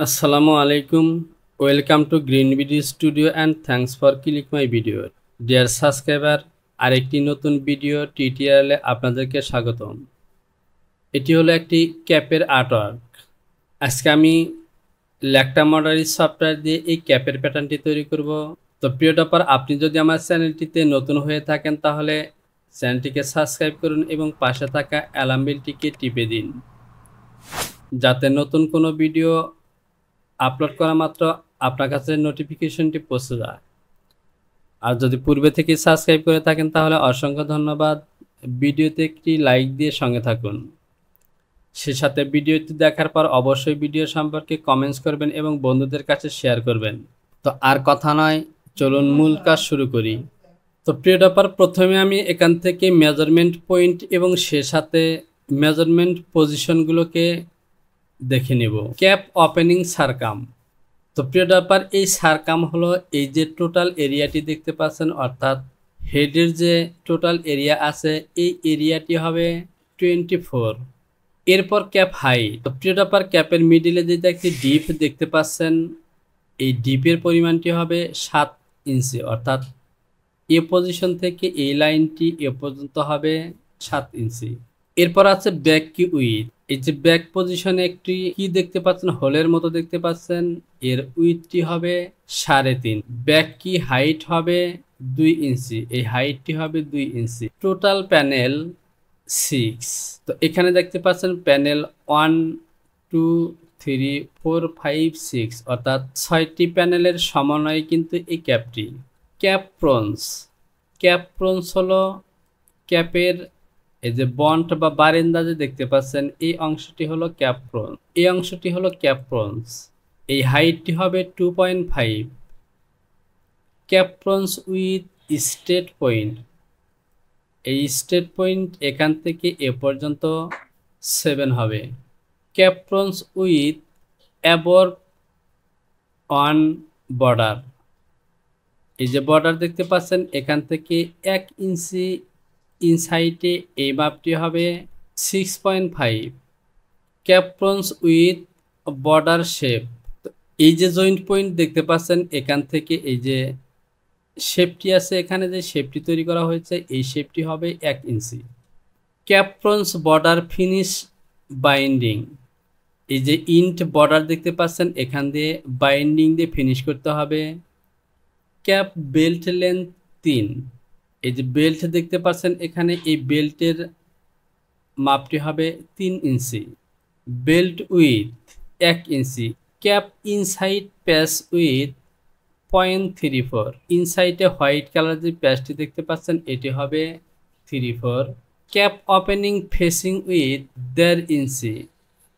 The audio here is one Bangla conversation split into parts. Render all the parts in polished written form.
আসসালামু আলাইকুম। Welcome to green video studio and thanks for click my video. Dear subscriber, আরেকটি নতুন ভিডিও টিউটোরিয়ালে আপনাদেরকে স্বাগতম। এটি হলো একটি ক্যাপের আর্টওয়ার্ক। আজকে আমি ল্যাকটা মডারি সফটওয়্যার দিয়ে এই ক্যাপের প্যাটার্নটি তৈরি করব। তো প্রিয় টপার, আপনি যদি আমার চ্যানেলটিতে নতুন হয়ে থাকেন তাহলে চ্যানেলটিকে সাবস্ক্রাইব করুন এবং পাশে থাকা অ্যালার্ম বেলটিকে টিপে দিন, যাতে নতুন কোনো ভিডিও আপলোড করা মাত্র আপনার কাছে নোটিফিকেশনটি পৌঁছে যায়। আর যদি পূর্বে থেকে সাবস্ক্রাইব করে থাকেন তাহলে অসংখ্য ধন্যবাদ। ভিডিওতে একটি লাইক দিয়ে সঙ্গে থাকুন। সে সাথে ভিডিওটি দেখার পর অবশ্যই ভিডিও সম্পর্কে কমেন্টস করবেন এবং বন্ধুদের কাছে শেয়ার করবেন। তো আর কথা নয়, চলুন মূল কাজ শুরু করি। তো প্রিয় টপার, প্রথমে আমি এখান থেকে মেজারমেন্ট পয়েন্ট এবং সে সাথে মেজারমেন্ট পজিশনগুলোকে দেখে নেব। ক্যাপ ওপেনিং সারকাম। তো প্রিয় ব্যাপার, এই সারকাম হলো এই যে টোটাল এরিয়াটি দেখতে পাচ্ছেন, অর্থাৎ হেডের যে টোটাল এরিয়া আছে এই এরিয়াটি হবে 24। এরপর ক্যাপ হাইট। তো প্রিয় ব্যাপার, ক্যাপের মিডিলে যেটা একটি ডিপ দেখতে পাচ্ছেন, এই ডিপের পরিমাণটি হবে 7 ইঞ্চি, অর্থাৎ এ পজিশন থেকে এই লাইনটি এ পর্যন্ত হবে 7 ইঞ্চি। এরপর আছে ব্যাক কি উইথ। এই যে ব্যাক পজিশনে একটি কি দেখতে পাচ্ছেন, হোলের মতো দেখতে পাচ্ছেন, এর উইথটি হবে 3.5। ব্যাক কি হাইট হবে 2 ইঞ্চি, এই হাইটটি হবে 2 ইঞ্চি। Total panel 6। তো এখানে দেখতে পাচ্ছেন প্যানেল 1 2 3 4 5 6, অর্থাৎ 6টি প্যানেলের সমন্বয়ে কিন্তু এই ক্যাপটি। ক্যাপ প্রন্স। ক্যাপ প্রন্স হলো ক্যাপের এই যে বন্ট বা বারান্দা যে দেখতে পাচ্ছেন, এই অংশটি হলো ক্যাপ প্রন্স। এই অংশটি হলো ক্যাপ প্রন্স। এই হাইটটি হবে 2.5। Cap prawns with straight point. এই স্ট্রেট পয়েন্ট এখান থেকে এ পর্যন্ত 7 হবে। Cap prawns with above on border. এই যে বর্ডার দেখতে পাচ্ছেন, এখান থেকে 1 ইঞ্চি ইনসাইডে এই মাপটি হবে 6.5। Cap prawns with border shape. এই যে জয়েন্ট পয়েন্ট দেখতে পাচ্ছেন, এখান থেকে এই যে শেপটি আছে, এখানে যে শেপটি তৈরি করা হয়েছে এই শেপটি হবে 1 ইঞ্চি। ক্যাপ প্রন্স বর্ডার ফিনিশ বাইন্ডিং। এই যে ইন্ট বর্ডার দেখতে পাচ্ছেন, এখান দিয়ে বাইন্ডিং দিয়ে ফিনিশ করতে হবে। Cap belt length 3। এই যে বেল্ট দেখতে পাচ্ছেন, এখানে এই বেল্টের মাপটি হবে 3 ইঞ্চি। বেল্ট উইথ 1 ইঞ্চি। Cap inside patch with 0.34। ইনসাইডে হোয়াইট কালার যে প্যাচটি দেখতে পাচ্ছেন এটি হবে 34। ক্যাপ ওপেনিং ফেসিং উইথ 1.5 ইঞ্চি।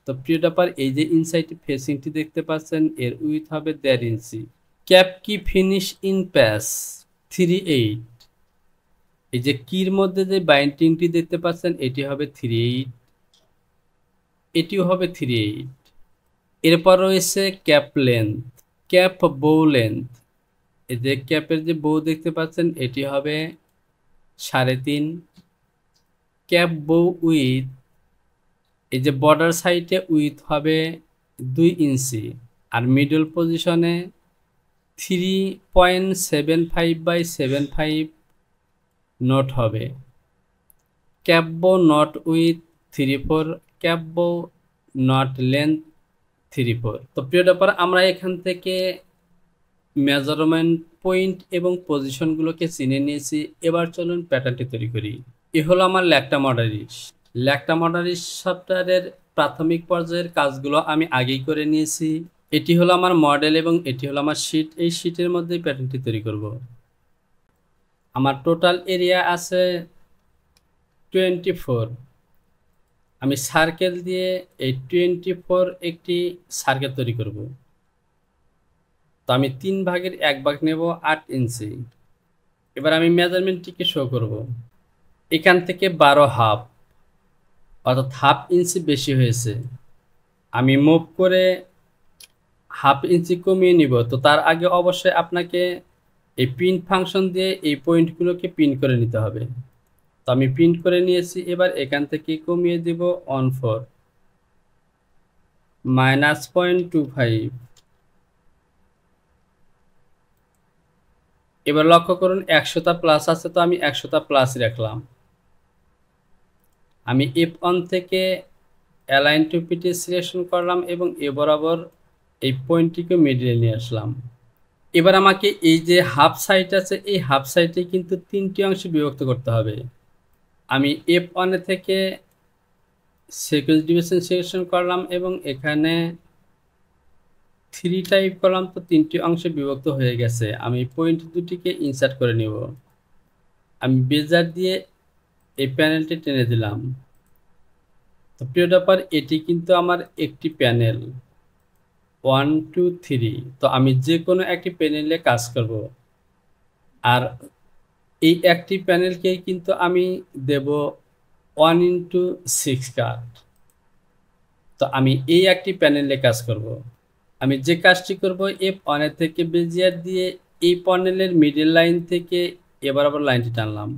তো প্রিয় ব্যাপার, এই যে ইনসাইড ফেসিংটি দেখতে পাচ্ছেন এর উইথ হবে 1.5 ইঞ্চি। ক্যাপ কি ফিনিশ ইন প্যাচ 38। এই যে কির মধ্যে যে বাইন্ডিংটি দেখতে পাচ্ছেন এটি হবে 38, এটিও হবে 38। এরপর রয়েছে ক্যাপ লেন্থ। ক্যাপ বো লেন্থ। এই যে ক্যাপের যে বো দেখতে পাচ্ছেন এটি হবে 3.5। ক্যাপ বো উইথ, এই যে বর্ডার সাইডে উইথ হবে 2 ইঞ্চি, আর মিডল পজিশনে 3.75/75 নট হবে। ক্যাপ বো নট উইথ 34। ক্যাপ বো নট লেন্থ 34। তো প্রিয় ব্যাপার, আমরা এখান থেকে মেজারমেন্ট পয়েন্ট এবং পজিশনগুলোকে চিনে নিয়েছি। এবার চলুন প্যাটার্নটি তৈরি করি। এ হলো আমার ল্যাকটা মডারিস। ল্যাকটা মডারিস সফটওয়্যারের প্রাথমিক পর্যায়ের কাজগুলো আমি আগেই করে নিয়েছি। এটি হলো আমার মডেল এবং এটি হলো আমার শীট। এই শীটের মধ্যেই প্যাটার্নটি তৈরি করব। আমার টোটাল এরিয়া আছে 24। আমি সার্কেল দিয়ে এই 24 একটি সার্কেল তৈরি করব। তো আমি 3 ভাগের 1 ভাগ নেব 8 ইঞ্চি। এবার আমি মেজারমেন্টটিকে শো করব। এখান থেকে 12 হাফ, অর্থাৎ হাফ ইঞ্চি বেশি হয়েছে। আমি মুভ করে হাফ ইঞ্চি কমিয়ে নিব। তো তার আগে অবশ্যই আপনাকে এই প্রিন্ট ফাংশন দিয়ে এই পয়েন্টগুলোকে প্রিন্ট করে নিতে হবে। তো আমি প্রিন্ট করে নিয়েছি। এবার এখান থেকে কমিয়ে দিব 1/4। -0.25। এবার লক্ষ্য করুন 100টা প্লাস আছে, তো আমি 100টা প্লাসই রাখলাম। আমি F1 থেকে অ্যালাইন টু পিটি সিলেকশন করলাম এবং এ বরাবর এই পয়েন্টটিকে মিডলে নিয়ে আসলাম। এবার আমাকে এই যে হাফ সাইড আছে, এই হাফ সাইডে কিন্তু 3টি অংশে বিভক্ত করতে হবে। আমি F1 থেকে সিকোয়েন্স ডিভিশন সিলেকশন করলাম এবং এখানে 3 টাইপ করলাম, তো 3টি অংশে বিভক্ত হয়ে গেছে। আমি পয়েন্ট দুটিকে ইনসার্ট করে নিব। আমি বেজার দিয়ে এই প্যানেলটি টেনে দিলাম। তো প্রিয় ব্যাপার, এটি কিন্তু আমার একটি প্যানেল 1 2 3। তো আমি যে কোনো একটি প্যানেলে কাজ করব, আর এই একটি প্যানেলকেই কিন্তু আমি দেব 1x6 কাট। তো আমি এই একটি প্যানেলে কাজ করব। আমি যে কাজটি করব, F1 থেকে বেজিয়ার দিয়ে এই প্যানেলের মিডল লাইন থেকে এবার আবার লাইনটি টানলাম।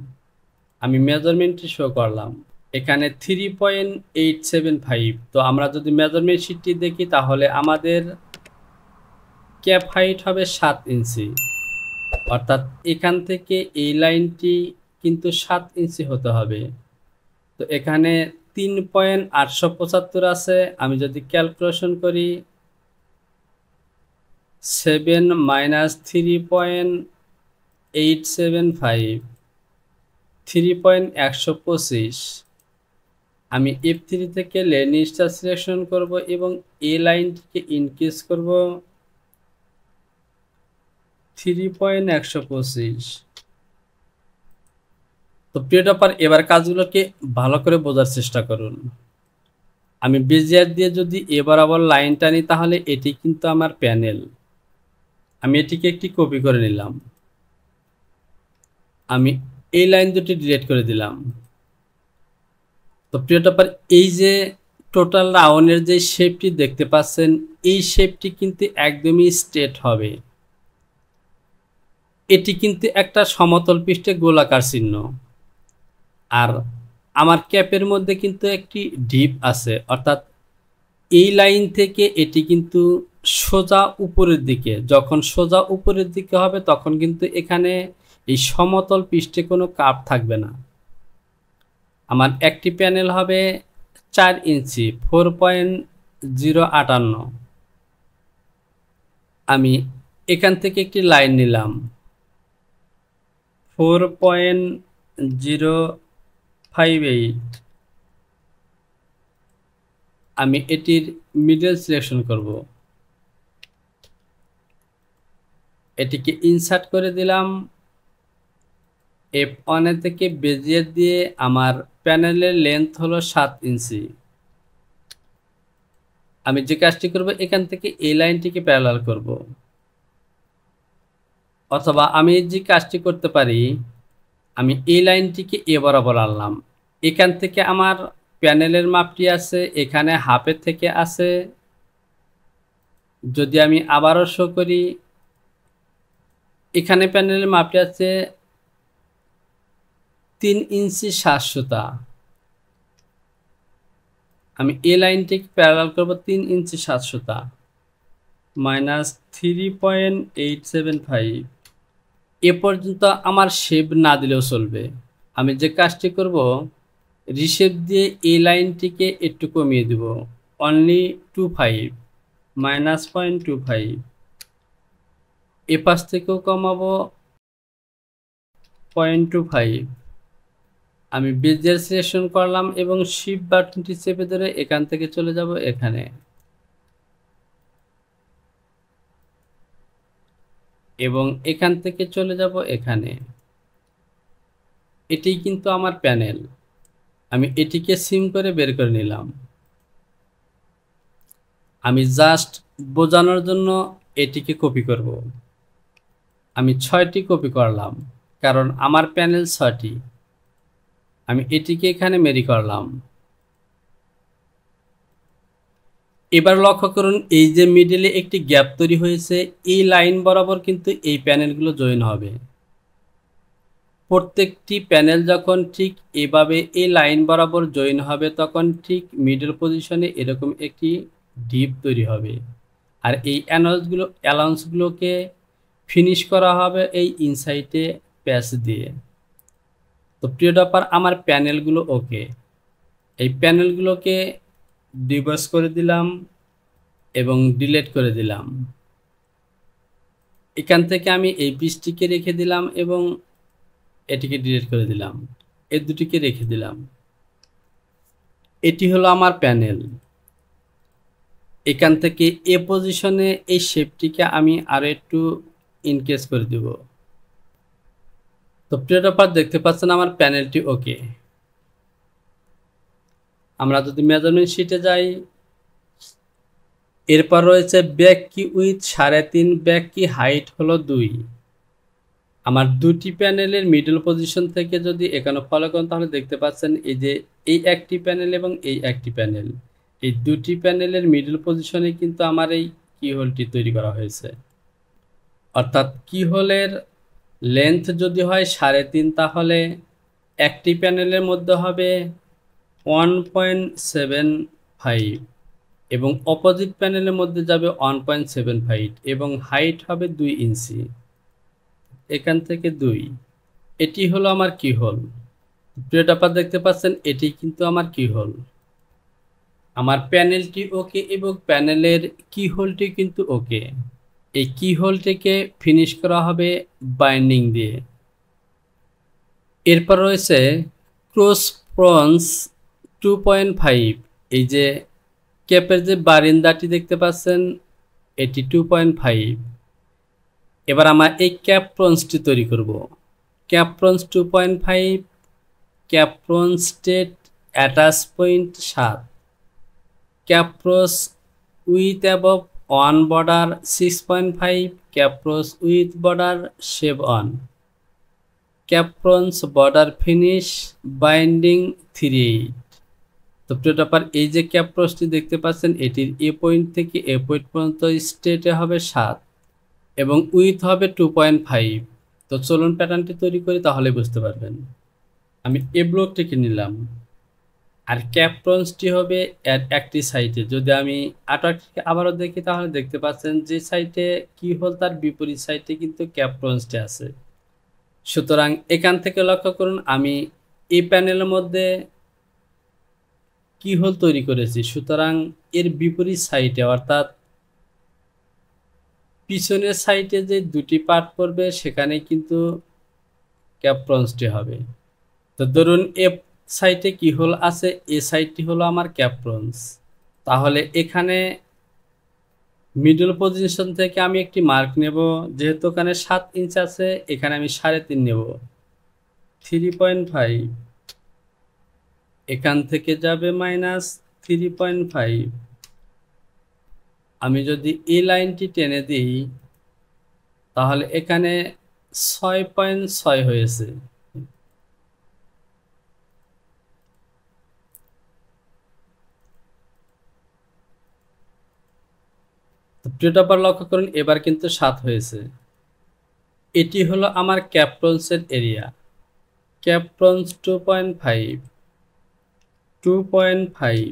আমি মেজারমেন্টটি শো করলাম, এখানে 3.875। তো আমরা যদি মেজারমেন্ট শিটটি দেখি তাহলে আমাদের ক্যাপ হাইট হবে 7 ইঞ্চি, অর্থাৎ এখান থেকে এই লাইনটি কিন্তু 7 ইঞ্চি হতে হবে। তো এখানে 3.875 আছে। আমি যদি ক্যালকুলেশন করি, 7 - 3.875 3.125। আমি F3 থেকে লেনিস্টার সিলেকশন করব এবং এই লাইনটিকে ইনক্রিজ করব 3.125। তো প্রিয় ব্যাপার, এবার কাজগুলোকে ভালো করে বোঝার চেষ্টা করুন। আমি বেজিয়ার দিয়ে যদি এবার আবার লাইন টানি তাহলে এটি কিন্তু আমার প্যানেল। আমি এটিকে একটি কপি করে নিলাম। আমি এই লাইন দুটি ডিলিট করে দিলাম। তো প্রিয় ব্যাপার, এই যে টোটাল রাউন্ডের যে শেপটি দেখতে পাচ্ছেন, এই শেপটি কিন্তু একদমই স্ট্রেট হবে। এটি কিন্তু একটা সমতল পৃষ্ঠে গোলাকার চিহ্ন। আর আমার ক্যাপের মধ্যে কিন্তু একটি ডিপ আছে, অর্থাৎ এই লাইন থেকে এটি কিন্তু সোজা উপরের দিকে। যখন সোজা উপরের দিকে হবে তখন কিন্তু এখানে এই সমতল পৃষ্ঠে কোনো কাপ থাকবে না। আমার একটি প্যানেল হবে 4 ইঞ্চি 4.058। আমি এখান থেকে একটি লাইন নিলাম 4.058। আমি এটির মিডল সিলেকশন করব, এটিকে ইনসার্ট করে দিলাম। F1 থেকে বেজিয়ার দিয়ে আমার প্যানেলের লেন্থ হলো 7 ইঞ্চি। আমি যে কাজটি করব, এখান থেকে এই লাইনটিকে প্যারালাল করব, অথবা আমি যে কাজটি করতে পারি, আমি এই লাইনটিকে এ বরাবর আনলাম। এখান থেকে আমার প্যানেলের মাপটি আছে, এখানে হাফের থেকে আছে। যদি আমি আবারও শো করি, এখানে প্যানেলের মাপটি আছে 3 ইঞ্চি 700। আমি এই লাইনটিকে প্যারালাল করব 3 ইঞ্চি 700 মাইনাস 3.875। এ পর্যন্ত আমার শেপ না দিলেও চলবে। আমি যে কাজটি করব, রিশেপ দিয়ে এই লাইনটিকে একটু কমিয়ে দেব, অনলি 25 -0.25। এ পাশ থেকেও কমাবো 0.25। আমি বেজিয়ার সিলেকশন করলাম এবং শিফট বাটনটি চেপে ধরে এখান থেকে চলে যাব এখানে, এবং এখান থেকে চলে যাব এখানে। এটি কিন্তু আমার প্যানেল। আমি এটিকে সিম করে বের করে নিলাম। আমি জাস্ট বোঝানোর জন্য এটিকে কপি করব। আমি 6টি কপি করলাম, কারণ আমার প্যানেল 6টি। আমি এটিকে এখানে মেরি করলাম। এবার লক্ষ্য করুন, এই যে মিডলে একটি গ্যাপ তৈরি হয়েছে, এই লাইন বরাবর কিন্তু এই প্যানেলগুলো জয়েন হবে। প্রত্যেকটি প্যানেল যখন ঠিক এভাবে এই লাইন বরাবর জয়েন হবে, তখন ঠিক মিডল পজিশনে এরকম একটি ডিপ তৈরি হবে। আর এই অ্যালাউন্সগুলোকে ফিনিশ করা হবে এই ইনসাইটে প্যাচ দিয়ে। তো প্রিয় ডপার, আমার প্যানেলগুলো ওকে। এই প্যানেলগুলোকে ডিবস করে দিলাম এবং ডিলিট করে দিলাম। এখান থেকে আমি এই পিসটিকে রেখে দিলাম এবং এটিকে ডিলিট করে দিলাম, এই দুটিকে রেখে দিলাম। এটি হলো আমার প্যানেল। এখান থেকে এ পজিশনে এই শেপটিকে আমি আরো একটু ইনক্রিজ করে দেব। তো প্রিয় ডপার, দেখতে পাচ্ছেন আমার প্যানেলটি ওকে। আমরা যদি মেজারমেন্ট শিটে যাই, এরপর রয়েছে ব্যাক কি উইথ 3.5, ব্যাক কি হাইট হলো 2। আমার দুটি প্যানেলের মিডল পজিশন থেকে যদি এখানে ফলো করেন তাহলে দেখতে পাচ্ছেন এই যে এই একটি প্যানেল এবং এই একটি প্যানেল, এই দুটি প্যানেলের মিডল পজিশনে কিন্তু আমার এই কিহোলটি তৈরি করা হয়েছে। অর্থাৎ কিহোলের লেন্থ যদি হয় 3.5, তাহলে একটি প্যানেলের মধ্যে হবে 1.75 এবং অপোজিট প্যানেলের মধ্যে যাবে 1.75 এবং হাইট হবে 2 ইঞ্চি। এখান থেকে 2। এটি হলো আমার কিহোল। প্রিয় ডপার, দেখতে পাচ্ছেন এটি কিন্তু আমার কিহোল। আমার প্যানেলটি ওকে এবং প্যানেলের কিহোলটি কিন্তু ওকে। এই কিহোলটিকে ফিনিশ করা হবে বাইন্ডিং দিয়ে। এরপর রয়েছে ক্রস প্রন্স 2.5। এই যে ক্যাপের যে বারিন্দাটি দেখতে পাচ্ছেন, এটি 2.5। এবার আমরা এই ক্যাপ প্রন্সটি তৈরি করব। Cap prawns 2.5, cap prawns state attach point 7, cap pros with above 1 border 6.5, cap pros with border 7, cap প্রন্স বর্ডার ফিনিশ বাইন্ডিং 3.8। তো প্রিয় ডপার, এই যে ক্যাপ প্রসটি দেখতে পাচ্ছেন, এটির এ পয়েন্ট থেকে এ পয়েন্ট পর্যন্ত স্টেটে হবে 7 এবং উইথ হবে 2.5। তো চলুন প্যাটার্নটি তৈরি করি, তাহলে বুঝতে পারবেন। আমি এ ব্লকটিকে নিলাম আর ক্যাপ প্রন্সটি হবে এর একটি সাইডে। যদি আমি আটাটিকে আবারও দেখি তাহলে দেখতে পাচ্ছেন যে সাইডে কি হল তার বিপরীত সাইডে কিন্তু ক্যাপ প্রন্সটি আছে। সুতরাং এখান থেকে লক্ষ্য করুন আমি এই প্যানেলের মধ্যে কি হোল তৈরি করেছি, সুতরাং এর বিপরীত সাইডে অর্থাৎ পিছনের সাইডে যে দুটি পার্ট পড়বে সেখানে কিন্তু ক্যাপ প্রন্সটি হবে। তো ধরুন এ সাইডে কি হোল আছে, এ সাইডটি হলো আমার ক্যাপ প্রন্স। তাহলে এখানে মিডল পজিশন থেকে আমি একটি মার্ক নেব। যেহেতু ওখানে 7 ইঞ্চ আছে, এখানে আমি 3.5 নেব। 3.5 এখান থেকে যাবে -3.5। আমি যদি এই লাইনটি টেনে দিই তাহলে এখানে 6.6 হয়েছে। প্রিয় ডপার, লক্ষ্য করুন এবার কিন্তু 7 হয়েছে। এটি হলো আমার ক্যাপ প্রন্সের এরিয়া। Cap prawns 2.5।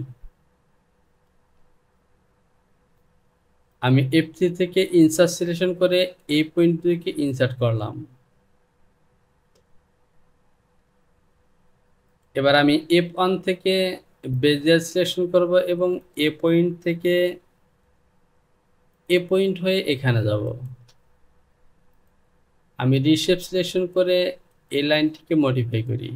আমি F3 থেকে ইনসার্ট সিলেকশন করে এই পয়েন্ট দুইকে ইনসার্ট করলাম। এবার আমি F1 থেকে বেজিয়ার সিলেকশন করব এবং এ পয়েন্ট থেকে এ পয়েন্ট হয়ে এখানে যাব। আমি রিশেপ সিলেকশন করে এই লাইনটিকে মডিফাই করি।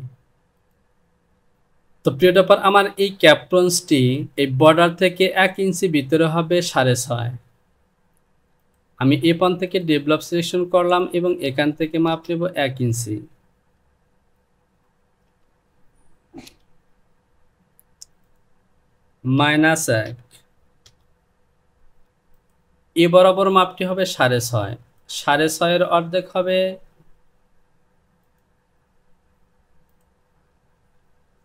তো প্রিয় ডপার, আমার এই ক্যাপ প্রন্সটি এই বর্ডার থেকে 1 ইঞ্চি ভিতরে হবে 6.5। আমি F1 থেকে ডেভেলপ সিলেকশন করলাম এবং এখান থেকে মাপ নেব 1 ইঞ্চি। -1 এ বরাবর মাপটি হবে 6.5। 6.5 এর অর্ধেক হবে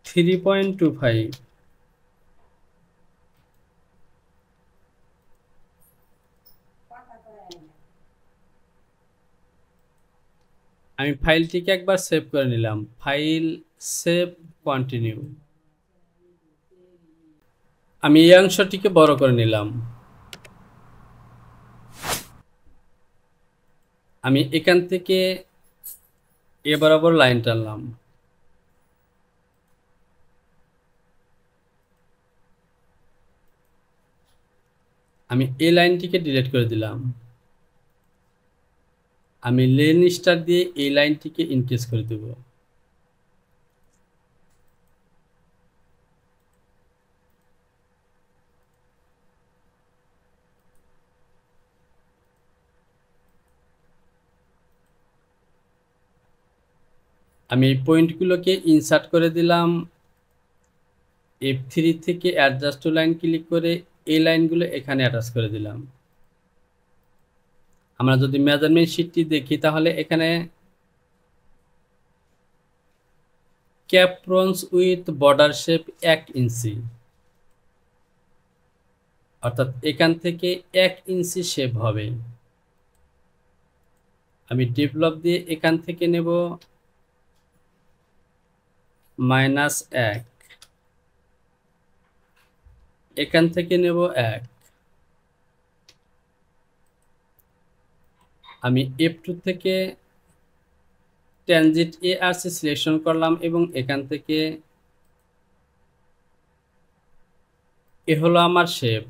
3.25। আমি ফাইলটিকে একবার সেভ করে নিলাম। File, save, continue. আমি এই অংশটিকে বড় করে নিলাম। আমি এখান থেকে এ বরাবর লাইন টানলাম। আমি এই লাইনটিকে ডিলিট করে দিলাম। আমি লেন স্টার দিয়ে এই লাইনটিকে ইনক্রিজ করে দেব। আমি এই পয়েন্টগুলোকে ইনসার্ট করে দিলাম। F3 থেকে অ্যাডজাস্ট টু লাইন ক্লিক করে এই লাইনগুলো এখানে অ্যাটাচ করে দিলাম। আমরা যদি মেজারমেন্ট শিটটি দেখি তাহলে এখানে ক্যাপ্রন্স উইথ বর্ডার শেপ 1 ইঞ্চি, অর্থাৎ এখান থেকে 1 ইঞ্চি শেপ হবে। আমি ডেভেলপ দিয়ে এখান থেকে নেব -1, এখান থেকে নেব 1। আমি F2 থেকে ট্যানজেন্ট ARC সিলেকশন করলাম এবং এখান থেকে এ হলো আমার শেপ।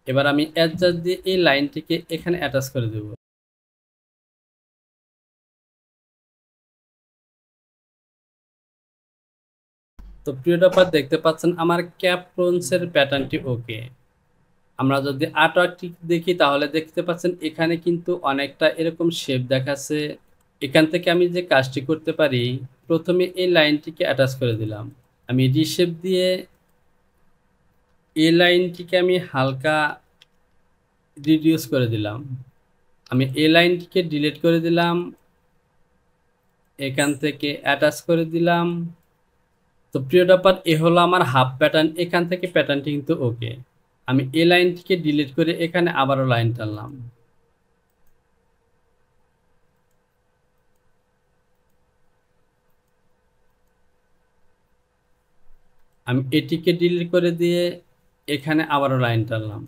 এবার আমি অ্যাডজাস্ট দিয়ে এই লাইনটিকে এখানে অ্যাটাচ করে দেব। তো প্রিয় ডপার দেখতে পাচ্ছেন আমার ক্যাপ্রন্সের প্যাটার্নটি ওকে। আমরা যদি আর্টওয়ার্কটি দেখি তাহলে দেখতে পাচ্ছেন এখানে কিন্তু অনেকটা এরকম শেপ দেখাচ্ছে। এখান থেকে আমি যে কাজটি করতে পারি, প্রথমে এই লাইনটিকে অ্যাটাচ করে দিলাম। আমি রিশেপ দিয়ে এই লাইনটিকে আমি হালকা রিডিউস করে দিলাম। আমি এই লাইনটিকে ডিলিট করে দিলাম, এখান থেকে অ্যাটাচ করে দিলাম। তো প্রিয় ডপার এ হলো আমার হাফ প্যাটার্ন। এখান থেকে প্যাটার্নটি কিন্তু ওকে। আমি এই লাইনটিকে ডিলিট করে এখানে আবারও লাইন টানলাম। আমি এটিকে ডিলিট করে দিয়ে এখানে আবারও লাইন টানলাম।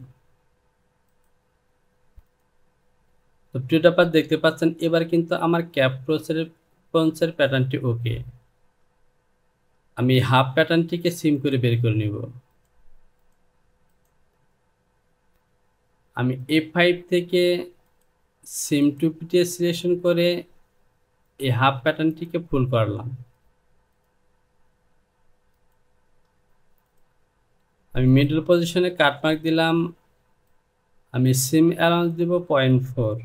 তো প্রিয় ডপার দেখতে পাচ্ছেন এবার কিন্তু আমার ক্যাপ্রন্সের প্যাটার্নটি ওকে। আমি হাফ প্যাটার্নটিকে সিম করে বের করে নিব। আমি F5 থেকে সিম টু পিটিএ সিলেকশন করে এই হাফ প্যাটার্নটিকে ফুল করলাম। আমি মিডল পজিশনে কাটমার্ক দিলাম। আমি সিম অ্যালাউন্স দিব 0.4।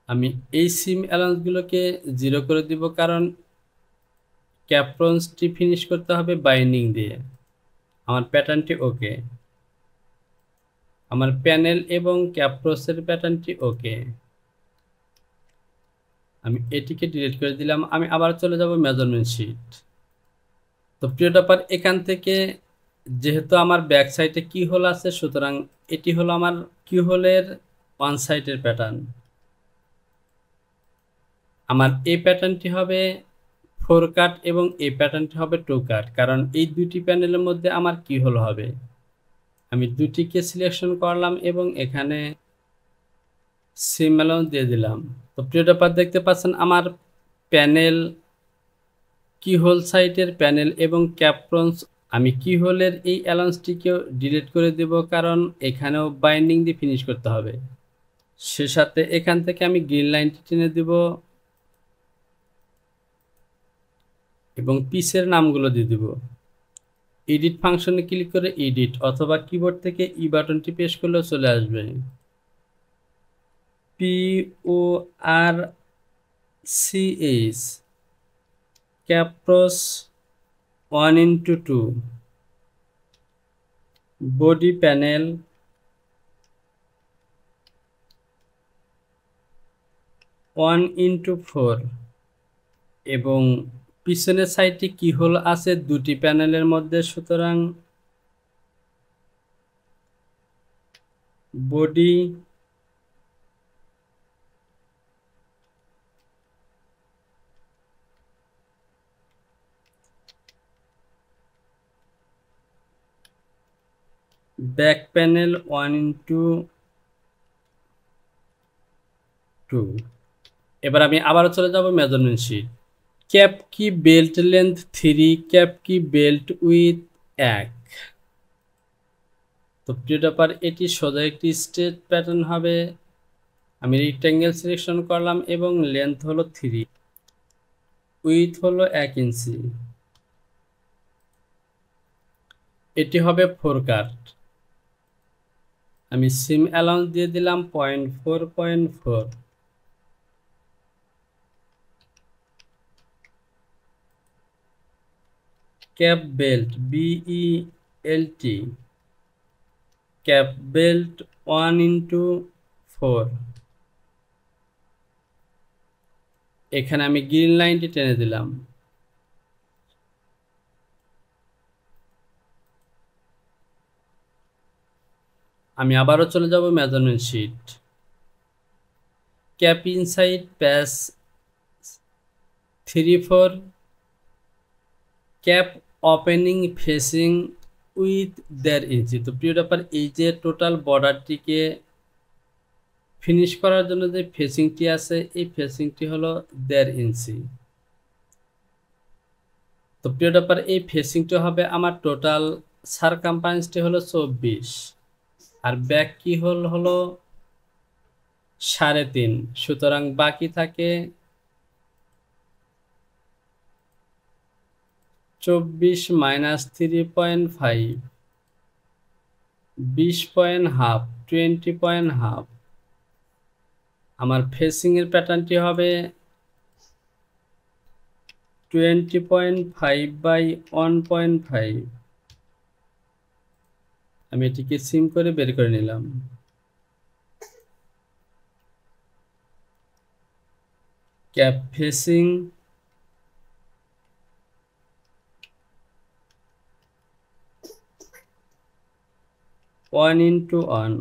আমি এই সিম অ্যালাউন্সগুলোকে 0 করে দিব, কারণ ক্যাপ্রন্সটি ফিনিশ করতে হবে বাইন্ডিং দিয়ে। আমার প্যাটার্নটি ওকে। আমার প্যানেল এবং ক্যাপ্রন্সের প্যাটার্নটি ওকে। আমি এটিকে ডিলিট করে দিলাম। আমি আবার চলে যাব মেজারমেন্ট শিট। তো প্রিয় ডপার এখান থেকে যেহেতু আমার ব্যাক সাইডে কি হোল আছে, সুতরাং এটি হলো আমার কি হোলের ওয়ান সাইডের প্যাটার্ন। আমার এই প্যাটার্নটি হবে 4 কাট এবং এই প্যাটার্নটি হবে 2 কাট, কারণ এই দুটি প্যানেলের মধ্যে আমার কি হোল হবে। আমি দুটিকে সিলেকশন করলাম এবং এখানে সিম অ্যালাউন্স দিয়ে দিলাম। তো প্রিয় ডপার দেখতে পাচ্ছেন আমার প্যানেল, কি হোল সাইটের প্যানেল এবং ক্যাপ্রন্স। আমি কি হোলের এই অ্যালাউন্সটিকেও ডিলিট করে দেব, কারণ এখানেও বাইন্ডিং দিয়ে ফিনিশ করতে হবে। সে সাথে এখান থেকে আমি গ্রিন লাইনটি টেনে দেব এবং পিসের নামগুলো দিয়ে দেব। এডিট ফাংশনে ক্লিক করে এডিট, অথবা কিবোর্ড থেকে ই বাটনটি প্রেস করলেও চলে আসবে। PORCH ক্যাপ্রস 1:2 বডি প্যানেল 1:4 এবং পিছনের সাইডে কি হোল আছে দুটি প্যানেলের মধ্যে, সুতরাং বডি ব্যাক প্যানেল 1:2। এবার আমি আবারও চলে যাব মেজারমেন্ট শিট। ক্যাপ কি বেল্ট লেন্থ 3, ক্যাপ কি বেল্ট উইথ 1। তো প্রিয় ব্যাপার, এটি সোজা একটি স্ট্রেট প্যাটার্ন হবে। আমি রেক্ট্যাঙ্গেল সিলেকশন করলাম এবং লেন্থ হলো 3, উইথ হলো 1 ইঞ্চি। এটি হবে 4 কাট। আমি সিম অ্যালাউন্স দিয়ে দিলাম 0.4. Cap belt BELT, cap belt 1:4। এখানে আমি গ্রিন লাইনটি টেনে দিলাম। আমি আবারও চলে যাব measurement sheet. Cap inside patch 3/4, cap opening facing with 1.5 ইঞ্চি। তো প্রিয় ব্যাপার, এই যে টোটাল বর্ডারটিকে ফিনিশ করার জন্য যে ফেসিংটি আছে, এই ফেসিংটি হলো 1.5 ইঞ্চি। তো প্রিয় ব্যাপার, এই ফেসিংটি হবে আমার টোটাল সারকামফারেন্সটি হলো 24, আর ব্যাক কি হলো 3.5। সুতরাং বাকি থাকে 24 - 3.5, 20.5, 20.5। আমার ফেসিং এর প্যাটার্নটি হবে 20.5/1.5। আমি এটিকে সিম করে বের করে নিলাম। Cap facing 1:1।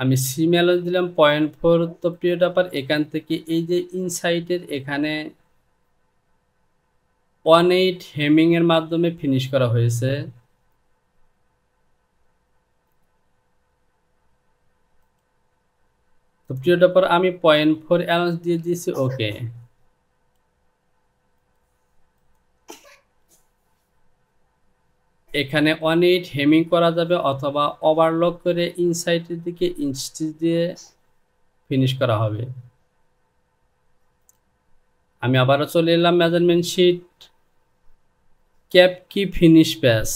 আমি সিম অ্যালাউন্স দিলাম 0.4। তো প্রিয় ব্যাপার, এখান থেকে এই যে ইনসাইডের এখানে 1/8 হেমিং এর মাধ্যমে ফিনিশ করা হয়েছে। তো প্রিয় ব্যাপার, আমি 0.4 অ্যালাউন্স দিয়ে দিয়েছি। ওকে, এখানে 1/8 হেমিং করা যাবে অথবা ওভারলক করে ইনসাইডের দিকে ইঞ্চি দিয়ে ফিনিশ করা হবে। আমি আবারও চলে এলাম মেজারমেন্ট শিট। ক্যাপ কি ফিনিশ প্যাচ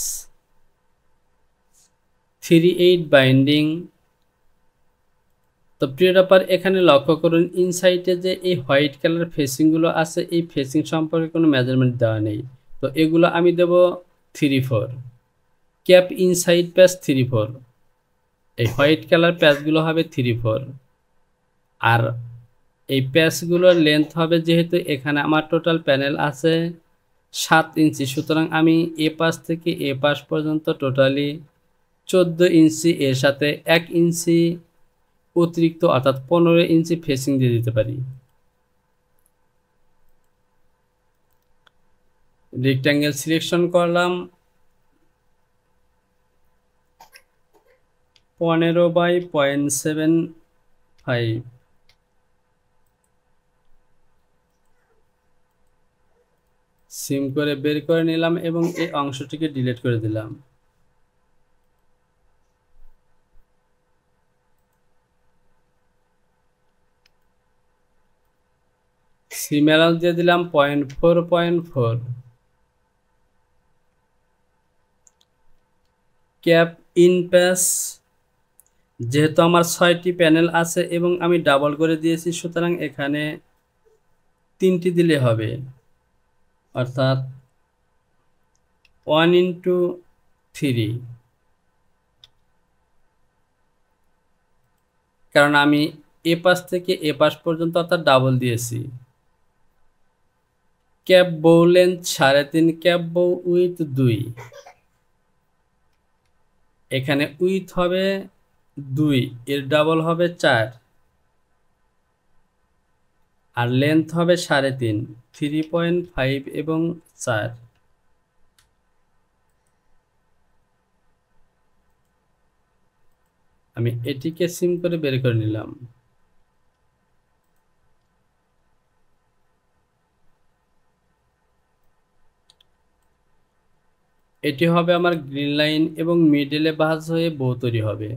3/8 বাইন্ডিং। তো প্রিয় ব্যাপার, এখানে লক্ষ্য করুন ইনসাইডে যে এই হোয়াইট কালার ফেসিংগুলো আছে, এই ফেসিং সম্পর্কে কোনো মেজারমেন্ট দেওয়া নেই। তো এগুলো আমি দেব 3/4। ক্যাপ ইনসাইড প্যাচ 3/4, এই হোয়াইট কালার প্যাচগুলো হবে 3/4। আর এই প্যাচগুলোর লেন্থ হবে, যেহেতু এখানে আমার টোটাল প্যানেল আছে 7 ইঞ্চি, সুতরাং আমি এ পাশ থেকে এ পাশ পর্যন্ত টোটালি 14 ইঞ্চি, এর সাথে 1 ইঞ্চি অতিরিক্ত অর্থাৎ 15 ইঞ্চি ফেসিং দিয়ে দিতে পারি। রেক্ট্যাঙ্গেল সিলেকশন করলাম 15/0.75। সিম করে বের করে নিলাম এবং এই অংশটিকে ডিলিট করে দিলাম। সিম অ্যালাউন্স দিয়ে দিলাম 0.4. ক্যাপ ইন প্যাচ, যেহেতু আমার 6টি প্যানেল আছে এবং আমি ডাবল করে দিয়েছি, সুতরাং এখানে 3টি দিলে হবে, অর্থাৎ 1:3, কারণ আমি এ পাশ থেকে এ পাশ পর্যন্ত অর্থাৎ ডাবল দিয়েছি। ক্যাপ বউ লেন্থ 3.5, ক্যাপ বউ উইথ 2। এখানে উইথ হবে 2, এর ডাবল হবে 4, আর লেন্থ হবে 3.5, 3.5 এবং 4। আমি এটিকে সিম করে বের করে নিলাম। এটি হবে আমার গ্রিন লাইন এবং মিডলে ভাঁজ হয়ে বো তৈরি হবে।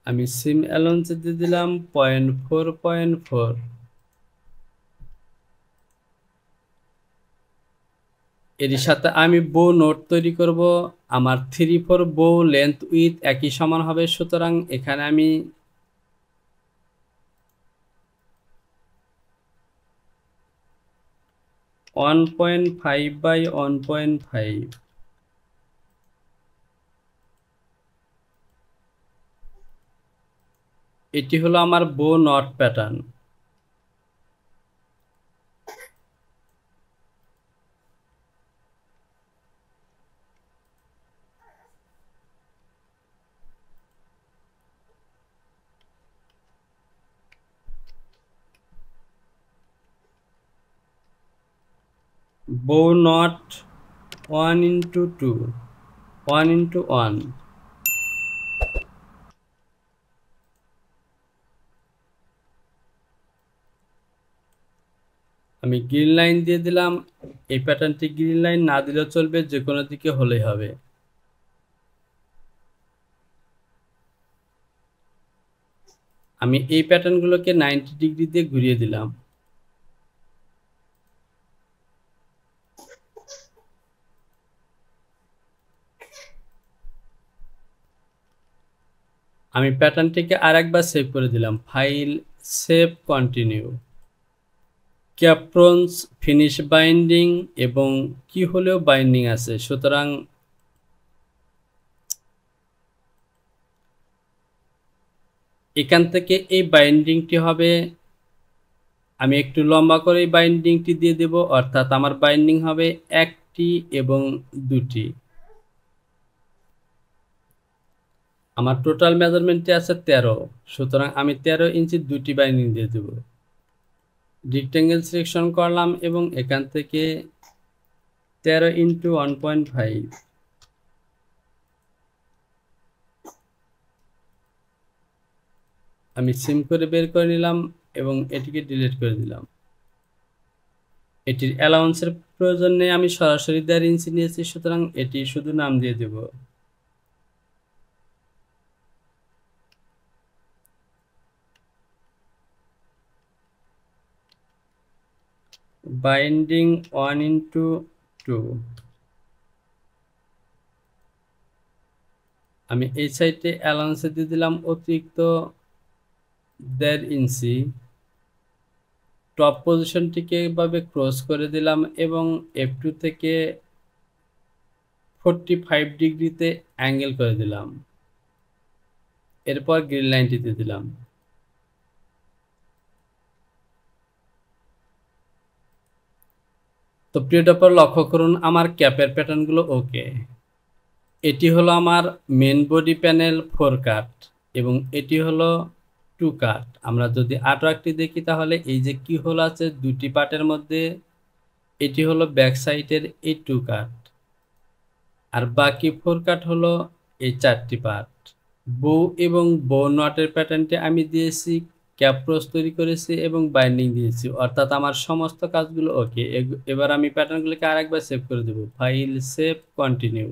আমি সিম অ্যালাউন্স দিয়ে দিলাম 0.4, এর সাথে আমি বো নোট তৈরি করব। আমার 3/4 বো লেন্থ উইথ একই সমান হবে, সুতরাং এখানে আমি 1.5 বাই 1.5, এটি হলো আমার বো নট প্যাটার্ন। বো নট 1x2, 1x1। আমি গ্রিন লাইন দিয়ে দিলাম। এই প্যাটার্নটি গ্রিন লাইন না দিলেও চলবে, যে কোনো দিকে হলেই হবে। আমি এই প্যাটার্নগুলোকে 90 ডিগ্রি দিয়ে ঘুরিয়ে দিলাম। আমি প্যাটার্নটিকে আরেকবার সেভ করে দিলাম। File, save, continue. ক্যাপ্রনস ফিনিশ বাইন্ডিং এবং কি হলেও বাইন্ডিং আছে, সুতরাং এখান থেকে এই বাইন্ডিংটি হবে, আমি একটু লম্বা করে এই বাইন্ডিংটি দিয়ে দেব, অর্থাৎ আমার বাইন্ডিং হবে 1টি এবং 2টি। আমার টোটাল মেজারমেন্টে আছে 13, সুতরাং আমি 13 ইঞ্চি 2টি বাইন্ডিং দিয়ে দেব। রেক্ট্যাঙ্গেল সিলেকশন করলাম এবং এখান থেকে 13x1.5, আমি সিম করে বের করে নিলাম এবং এটিকে ডিলিট করে দিলাম। এটির অ্যালাউন্সের প্রয়োজন নেই, আমি সরাসরি 1.5 ইঞ্চি নিয়েছি, সুতরাং এটি শুধু নাম দিয়ে দেব। Binding 1x2। আমি এই সাইডে অ্যালাউন্সে দিয়ে দিলাম অতিরিক্ত 1.5 ইঞ্চি। টপ পজিশনটিকে এভাবে ক্রস করে দিলাম এবং F2 থেকে 45 ডিগ্রিতে অ্যাঙ্গেল করে দিলাম। এরপর গ্রিন লাইনটি দিয়ে দিলাম। তো প্রিয় টপার, লক্ষ্য করুন আমার ক্যাপের প্যাটার্নগুলো ওকে। এটি হলো আমার মেন বডি প্যানেল 4 কাট এবং এটি হলো 2 কাট। আমরা যদি আর্টওয়ার্কটি দেখি তাহলে এই যে কি হোল আছে 2টি পার্টের মধ্যে, এটি হলো ব্যাক সাইডের এই 2 কাট, আর বাকি 4 কাট হলো এই 4টি পার্ট। বো এবং বো নটের প্যাটার্নটি আমি দিয়েছি, ক্যাপ্রোস তৈরি করেছি এবং বাইন্ডিং দিয়েছি, অর্থাৎ আমার সমস্ত কাজগুলো ওকে। এবার আমি প্যাটার্নগুলোকে আরেকবার সেভ করে দেব। File, save, continue.